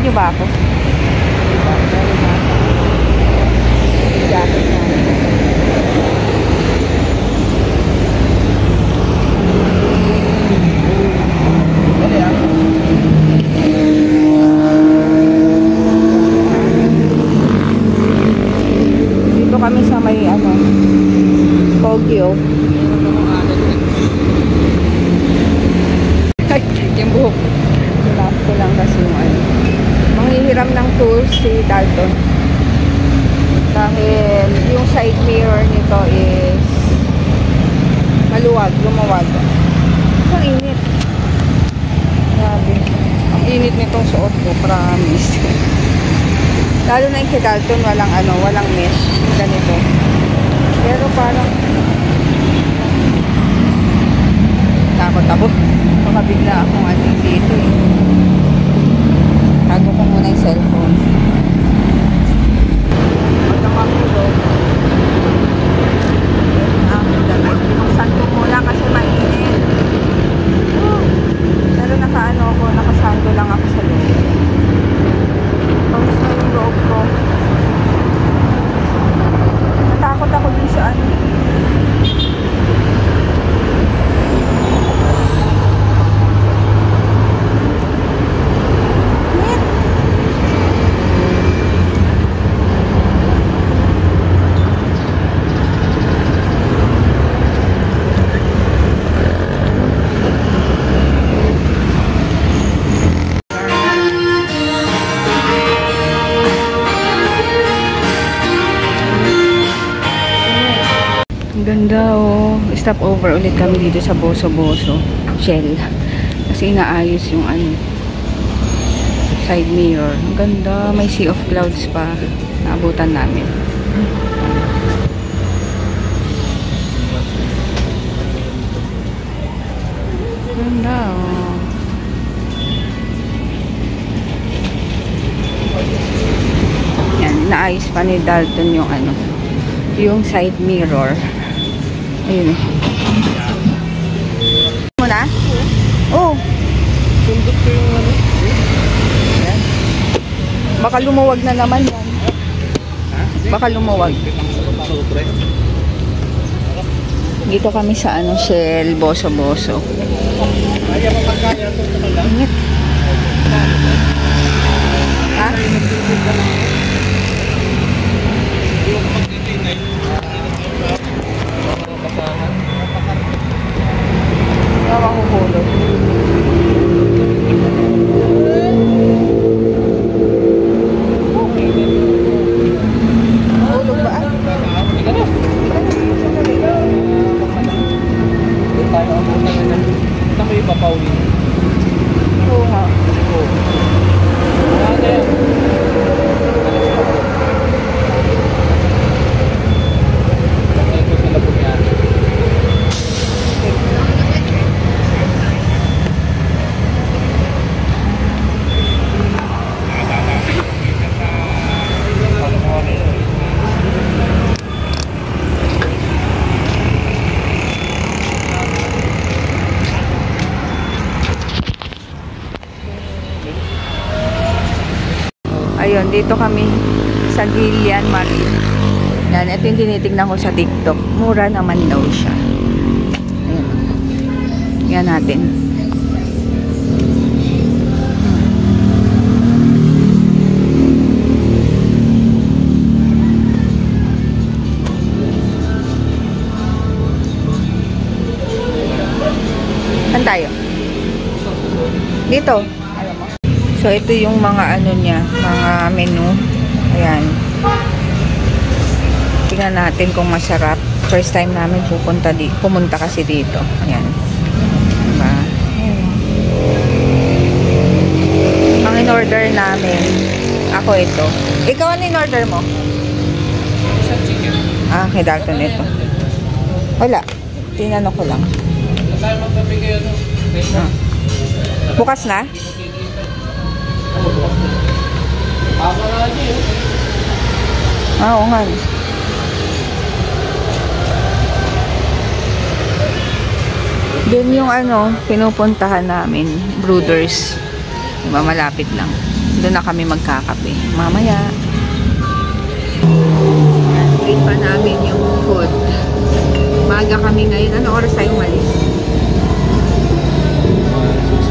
niyo ba ako? Jacket na. Dito kami sa may Kogyo. Yung buhok. Sinap ko lang kasi yung manghihiram ng tools si Dalton. Dahil yung side mirror nito is maluwag, lumawag. Ang init. Grabe. Ang init nitong suot ko, promise. Lalo na yung kay Dalton, walang mesh. Ganito. Pero parang takot ako. Baka bigla akong dito eh. Tago ko muna yung cellphone. Pag namakulog, binuksan ko muna kasi mainit. Pero nakasando lang ako sa loob. Pawis na yung loob ko. Natakot ako din sa ganda oh. Stop over ulit kami dito sa Boso Shell. Kasi inaayos yung side mirror. Ang ganda. May sea of clouds pa. Naabutan namin. Ganda oh. Yan. Inaayos pa ni Dalton yung yung side mirror. Ayun eh. Mo na? Oh. Sundot ko yung Ayan. Baka lumuwag na naman yan. Baka lumuwag. Dito kami sa Shell, Boso. Ingat. Ha? Mahuhulog. Mahulog ba? Ito may papawin. Oo nga. Ayun, dito kami sa Gillian Marine. Yan, ito yung tinitignan ko sa TikTok. Mura naman daw siya. Ayun. Yan natin. Saan tayo? Dito. So, ito yung mga niya, mga menu. Ayan. Tingnan natin kung masarap. First time namin pumunta kasi dito. Ayan. Diba? Ang in-order namin, ako ito. Ikaw ano in-order mo? Isang chicken. Ah, kay Dalton ito. Wala. Tinanong ko lang. Tayo magpapigay Bukas na? Oo nga. Doon yung pinupuntahan namin, Brooders. Diba, malapit lang. doon na kami magkakape. Mamaya. Wait pa namin yung food. Maga kami ngayon. Ano oras tayo umalis?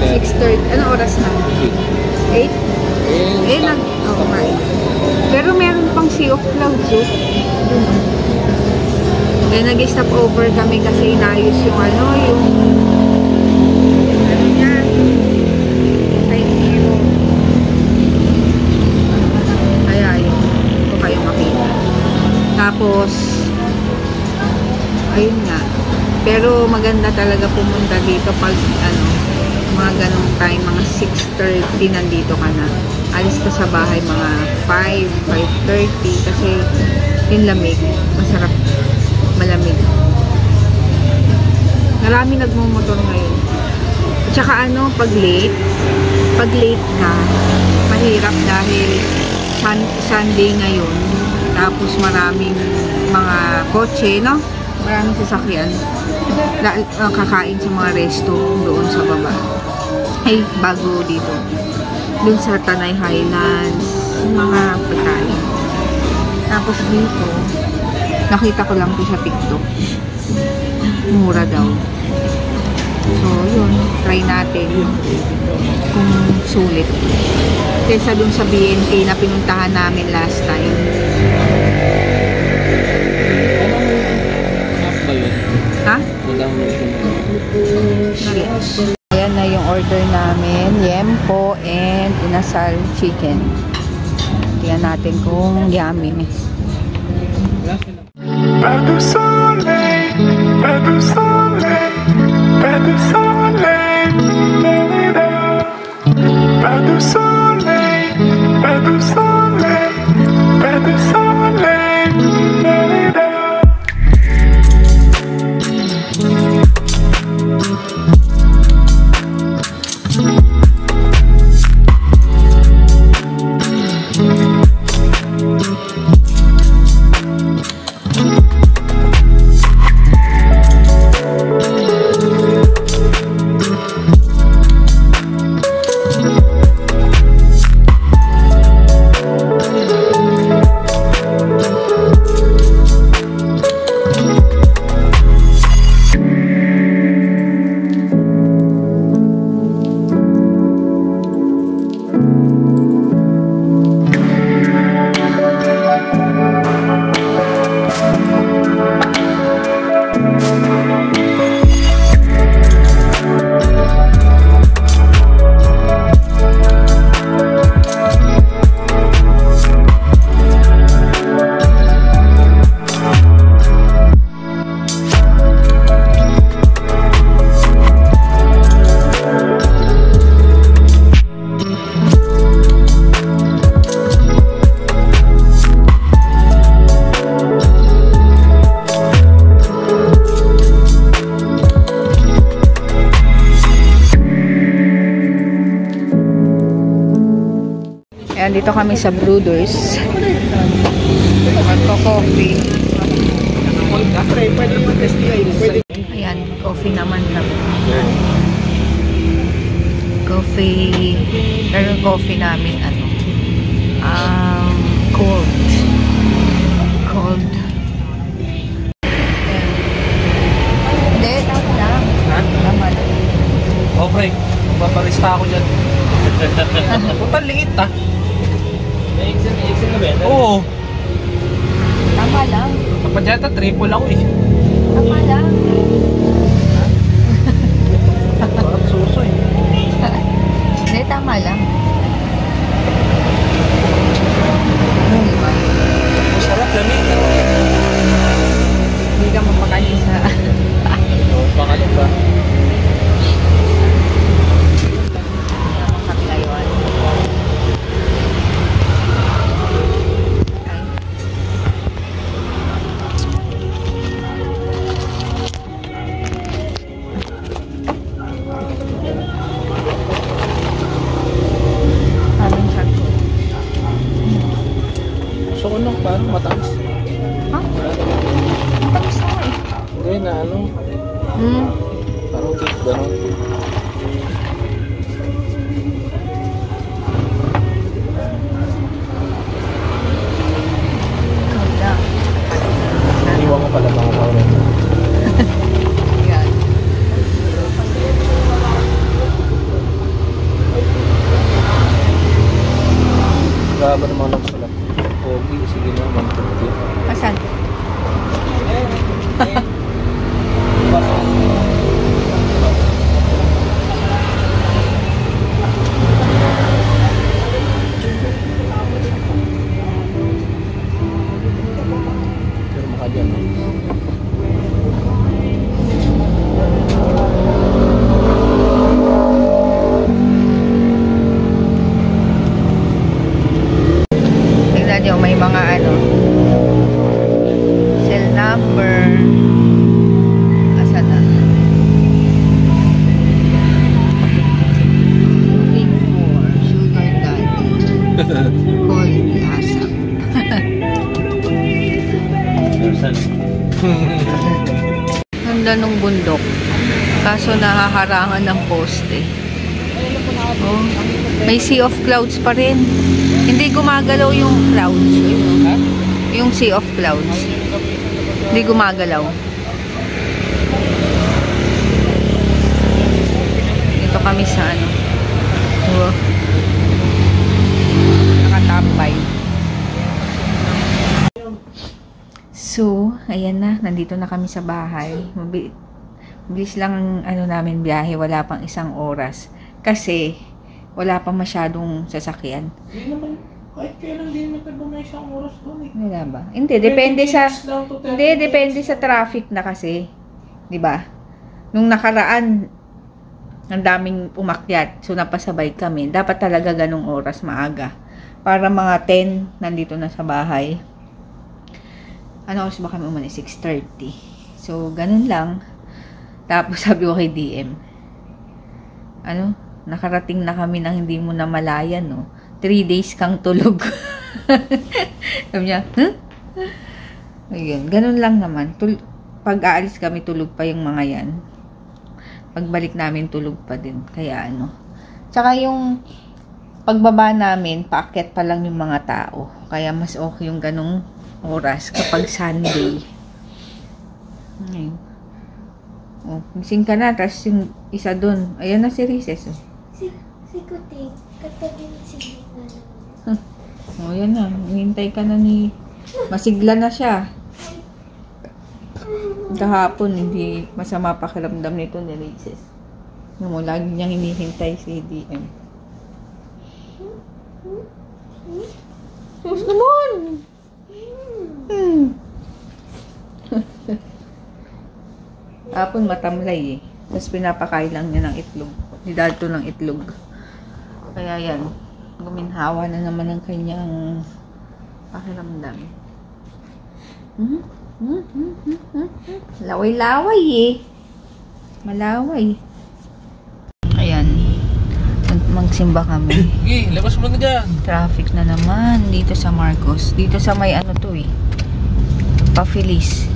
6:30. Ano oras na? 8? Oo nga. Pero meron pang Sea of Clouds. Kaya nag-stop over kami kasi inayos yung yung niya. Side mirror. Kaya yun. Ito kayo makita. Tapos, ayun nga. Pero maganda talaga pumunta dito pag mga ganong time, mga 6:30 nandito ka na. Alis ka sa bahay mga 5:30 kasi yung lamig. Masarap. Malamig. Marami nagmumotor ngayon. At saka pag late ka, mahirap dahil Sunday ngayon. Tapos maraming mga kotse, no? Maraming sasakyan. Kakain sa mga resto doon sa baba. Ay, bago dito. Doon sa Tanay Highlands. Mga pagkain. Tapos dito, nakita ko lang ito sa TikTok. Mura daw. So, yun. Try natin kung sulit. Kesa dun sa BNK na pinuntahan namin last time. Ha? Ayan na yung order namin. Yempo and inasal chicken. Tingnan natin kung yummy. Pas de soleil, pas de soleil, pas de soleil, pas de soleil, pas de soleil, pas de soleil, Ayan, dito kami sa Brewers. Magko-coffee. Ayan, coffee naman kami. Coffee. Pero coffee namin, cold. Cold. Hindi, tama lang. Tama lang. Okay, paparista ako dyan. Puta, liit May exit na ba? Oo. Tama lang. Kapag yata, triple ako eh. Tama lang. Parang suso eh. Hindi, tama lang. Masarap, lamig. Hindi ka mapakali sa... Oo, pakalo ba? Parang matamis. Ha? Matamis na eh. Hindi na parang cake gano'n. ganda ng bundok. Kaso nahaharangan ng poste. Oh, may sea of clouds pa rin. Hindi gumagalaw yung clouds. Yung sea of clouds. Hindi gumagalaw. Dito kami sa ano. Oh. Nakatambay. So, ayan na. Nandito na kami sa bahay. Mabilis lang ano namin biyahe. Wala pang 1 oras. Kasi, wala pa masyadong sasakyan. Hindi naman, kahit kailan din matagbo may 1 oras doon eh. Wala ba? Hindi, depende sa traffic na kasi. 'Di ba? Nung nakaraan, ang daming umakyat. So, napasabay kami. Dapat talaga ganung oras maaga. Para mga 10, nandito na sa bahay. Ano oras ba kami umalis? 6:30. So, ganun lang. Tapos, sabi ko kay DM, ano, nakarating na kami nang hindi mo na malayan, no? 3 days kang tulog. Sabi niya, huh? Ayun, ganun lang naman. Pag aalis kami, tulog pa yung mga yan. Pagbalik namin, tulog pa din. Kaya ano. Tsaka yung pagbaba namin, paakyat pa lang yung mga tao. Kaya mas okay yung ganung oras kapag Sunday. Ayun. Oh, gising ka na. Tapos yung isa dun. Ayan na si Rises. Oh. Si Kuting, katabi ng sigla na. Oh, yan na. Hintay ka na ni... Masigla na siya. Kahapon, hindi masama pakiramdam nito ni Rises. Mo, lagi niyang hinihintay si DM. Sus naman! Hapon matamlay eh. Tapos pinapakain lang niya ng itlog. Nidalto ng itlog. Kaya yan. Guminhawa na naman ang kanyang pakiramdam. Laway-laway eh. Malaway. Ayan. Magsimba kami. Sige, labas mo na dyan. Traffic na naman dito sa Marcos. Dito sa may ano to eh. Pa-Feliz.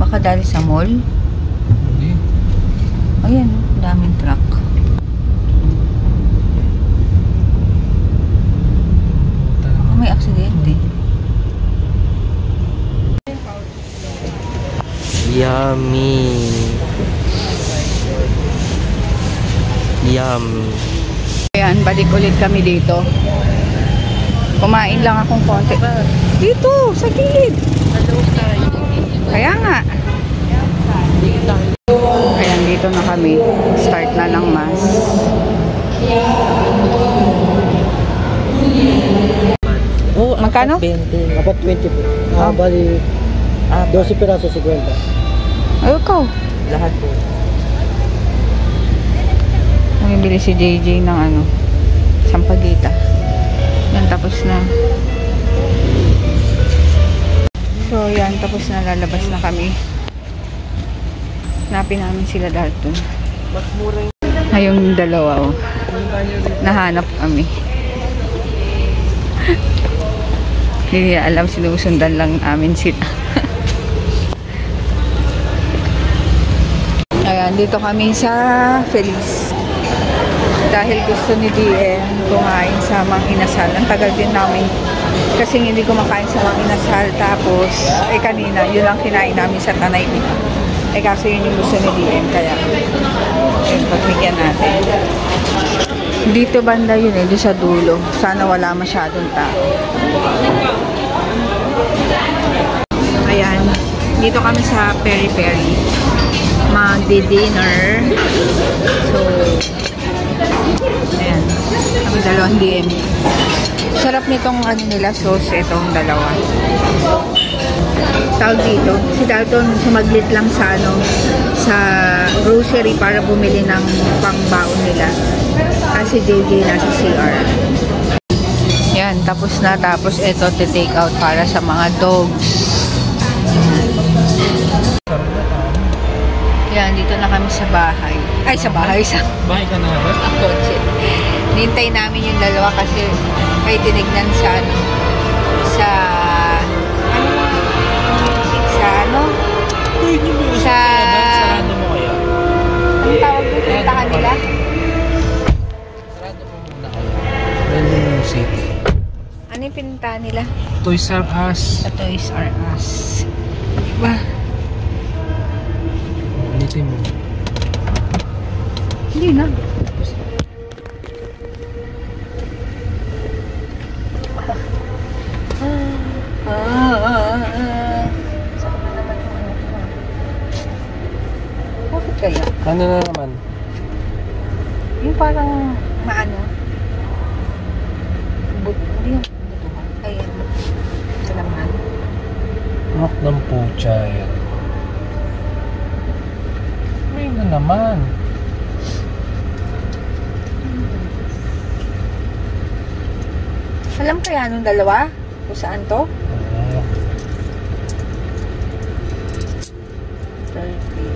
Baka dahil sa mall. Hindi. Ayan, daming truck. May aksidente. Yummy. Yummy. Ayan, balik ulit kami dito. Kumain lang akong konti. Dito, sa gilid. Kaya nga. Ayan, dito na kami. Start na ng mass. Oh, Magkano? 20. Dapat 20 po. Ah. Bali, 12 piraso 50. Ay, ikaw. Lahat po. Bumibili si JJ ng ano, sampagita. Yan, tapos na. So, yan, tapos na, lalabas na kami. Hanapin namin sila Dalton. Mas mura yung... Ngayong dalawa, oh. Nahanap kami. Hindi niya alam, sinusundan lang namin sila. Ayan, dito kami sa Feliz. Dahil gusto ni DM kumain sa Mang Inasal. Ang tagal din namin kasi hindi kumakain sa Mang Inasal. Tapos, kanina, yun lang kinain namin sa Tanay. Kaso yun yung gusto ni DM. Kaya, yun, pagbigyan natin. Dito banda yun eh, doon sa dulo. Sana wala masyadong tao. Ayan, dito kami sa Peri Peri. Magdi-dinner. So, ayan. Kami dalawang DM. Sarap nitong ano nila, sauce, itong dalawa. Tawag dito, si Dalton sumaglit lang sa ano, sa grocery para bumili ng pangbaon nila. Kasi JJ nasa CR. Yan, tapos na. Tapos ito, take out para sa mga dogs. Yan, dito na kami sa bahay. Ay, sa bahay. Sa Bahay ka na ba? kotse. Nintay namin yung dalawa kasi may tinignan sa ano, sa sa ano, sa pupuntahan nila. Toys R Us. Sa Toys R Us. Diba? Ulitin mo. Hindi na. Sakit na naman yung ano ko. Bakit kaya? Ano na naman? Yung parang maano. Hindi yung butuhan. Ayan. Ito naman. Rock ng pucha yan. May na naman. Alam kaya nung dalawa? Kung saan to?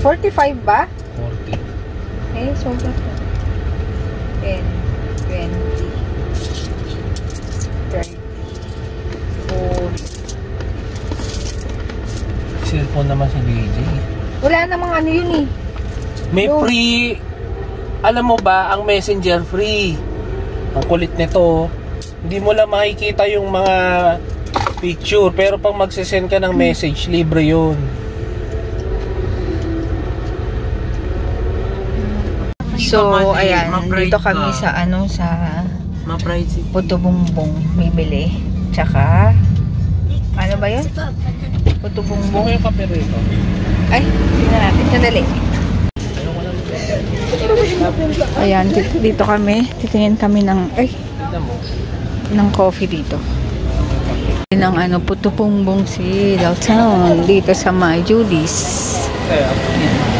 45 ba? 40. Eh, so ito. 10, 20, 30, 40. Cellphone naman si DJ. Wala namang ano yun eh. May Yo. free. Alam mo ba, ang Messenger free. Ang kulit nito. Hindi mo lang makikita yung mga picture. Pero pag magsisend ka ng message, libre yun. So, ayan. Dito kami sa ano, sa Ma-pride si Puto Bumbong bibili. Tsaka, ano ba yun? Si Papa na. Puto Gusto Bumbong. mo yung kape rito? Ay, tingnan natin. Sandali. Ayan, dito kami. Titingin kami ng, ay, Tignan mo. ng coffee dito. Ng ano, Puto Bumbong si Downtown dito sa My Judy's. Kaya, Ayan.